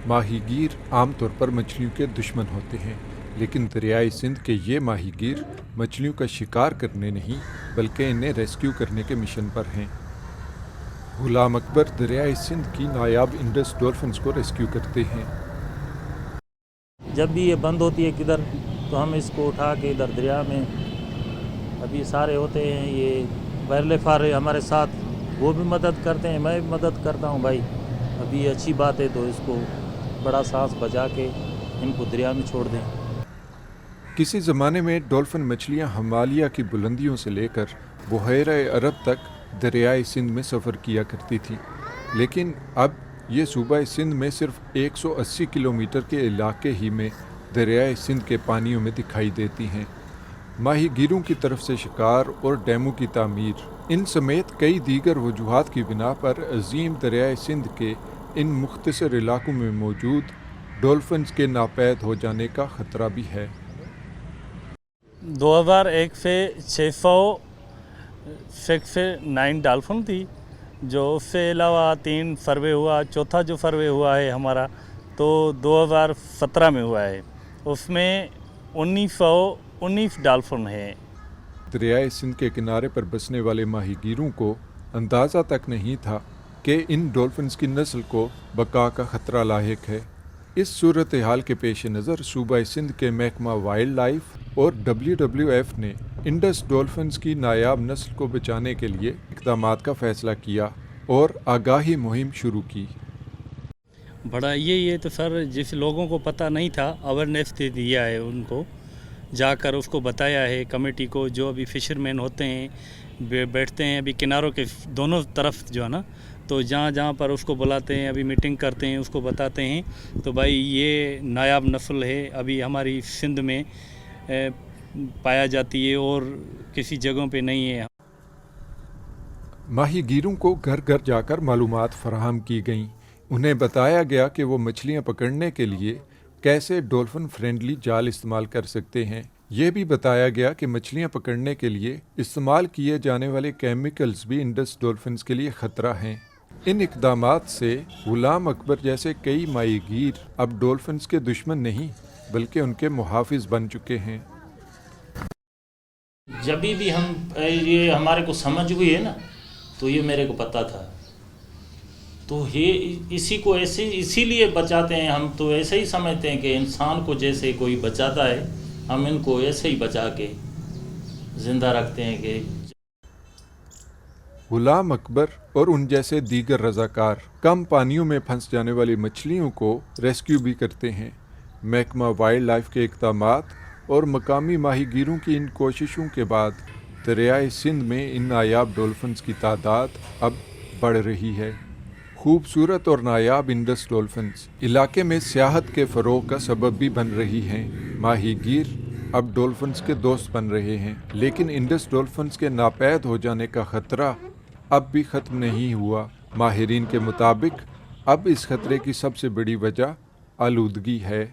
ماہی گیر عام طور پر مچھلیوں کے دشمن ہوتے ہیں، لیکن دریائے سندھ کے یہ ماہی گیر مچھلیوں کا شکار کرنے نہیں بلکہ انہیں ریسکیو کرنے کے مشن پر ہیں۔ غلام اکبر دریائے سندھ کی نایاب انڈس ڈولفنز کو ریسکیو کرتے ہیں۔ جب بھی یہ بند ہوتی ہے کدھر تو ہم اس کو اٹھا کے ادھر دریا میں، ابھی سارے ہوتے ہیں یہ وائلڈ لائف ہمارے ساتھ، وہ بھی مدد کرتے ہیں، میں بھی مدد کرتا ہوں بھائی۔ ابھی یہ اچھی بات ہے تو اس کو بڑا سانس بچا کے ان کو دریا میں چھوڑ دیں۔ کسی زمانے میں ڈولفن مچھلیاں ہمالیہ کی بلندیوں سے لے کر بحیرہ عرب تک دریائے سندھ میں سفر کیا کرتی تھیں، لیکن اب یہ صوبہ سندھ میں صرف 180 کلومیٹر کے علاقے ہی میں دریائے سندھ کے پانیوں میں دکھائی دیتی ہیں۔ ماہی گیروں کی طرف سے شکار اور ڈیموں کی تعمیر، ان سمیت کئی دیگر وجوہات کی بنا پر عظیم دریائے سندھ کے ان مختصر علاقوں میں موجود ڈولفنز کے ناپید ہو جانے کا خطرہ بھی ہے۔ 2001 سے 609 ڈالفن تھی، جو اس سے علاوہ 3 سروے ہوا، چوتھا جو سروے ہوا ہے ہمارا تو 2017 میں ہوا ہے، اس میں 1919 ڈالفن ہیں۔ دریائے سندھ کے کنارے پر بسنے والے ماہی گیروں کو اندازہ تک نہیں تھا کہ ان ڈولفنز کی نسل کو بقا کا خطرہ لاحق ہے۔ اس صورتحال کے پیش نظر صوبہ سندھ کے محکمہ وائلڈ لائف اور WWF نے انڈس ڈولفنز کی نایاب نسل کو بچانے کے لیے اقدامات کا فیصلہ کیا اور آگاہی مہم شروع کی۔ بڑا یہ تو سر جس لوگوں کو پتہ نہیں تھا اویئرنیس دے دیا ہے، ان کو جا کر اس کو بتایا ہے کمیٹی کو، جو ابھی فشرمین ہوتے ہیں بیٹھتے ہیں ابھی کناروں کے دونوں طرف جو ہے نا، تو جہاں جہاں پر اس کو بلاتے ہیں، ابھی میٹنگ کرتے ہیں، اس کو بتاتے ہیں تو بھائی یہ نایاب نسل ہے، ابھی ہماری سندھ میں پایا جاتی ہے اور کسی جگہوں پہ نہیں ہے۔ ماہی گیروں کو گھر گھر جا کر معلومات فراہم کی گئیں، انہیں بتایا گیا کہ وہ مچھلیاں پکڑنے کے لیے کیسے ڈولفن فرینڈلی جال استعمال کر سکتے ہیں۔ یہ بھی بتایا گیا کہ مچھلیاں پکڑنے کے لیے استعمال کیے جانے والے کیمیکلز بھی انڈس ڈولفنز کے لیے خطرہ ہیں۔ ان اقدامات سے غلام اکبر جیسے کئی ماہی گیر اب ڈولفنز کے دشمن نہیں بلکہ ان کے محافظ بن چکے ہیں۔ جب بھی ہم یہ ہمارے کو سمجھ ہوئی ہے نا تو یہ میرے کو پتہ تھا، تو یہ اسی کو اسی لیے بچاتے ہیں ہم، تو ایسے ہی سمجھتے ہیں کہ انسان کو جیسے کوئی بچاتا ہے ہم ان کو ایسے ہی بچا کے زندہ رکھتے ہیں کہ غلام اکبر اور ان جیسے دیگر رضاکار کم پانیوں میں پھنس جانے والی مچھلیوں کو ریسکیو بھی کرتے ہیں۔ محکمہ وائلڈ لائف کے اقدامات اور مقامی ماہی گیروں کی ان کوششوں کے بعد دریائے سندھ میں ان نایاب ڈولفنز کی تعداد اب بڑھ رہی ہے۔ خوبصورت اور نایاب انڈس ڈولفنز علاقے میں سیاحت کے فروغ کا سبب بھی بن رہی ہیں۔ ماہی گیر اب ڈولفنز کے دوست بن رہے ہیں، لیکن انڈس ڈولفنز کے ناپید ہو جانے کا خطرہ اب بھی ختم نہیں ہوا۔ ماہرین کے مطابق اب اس خطرے کی سب سے بڑی وجہ آلودگی ہے۔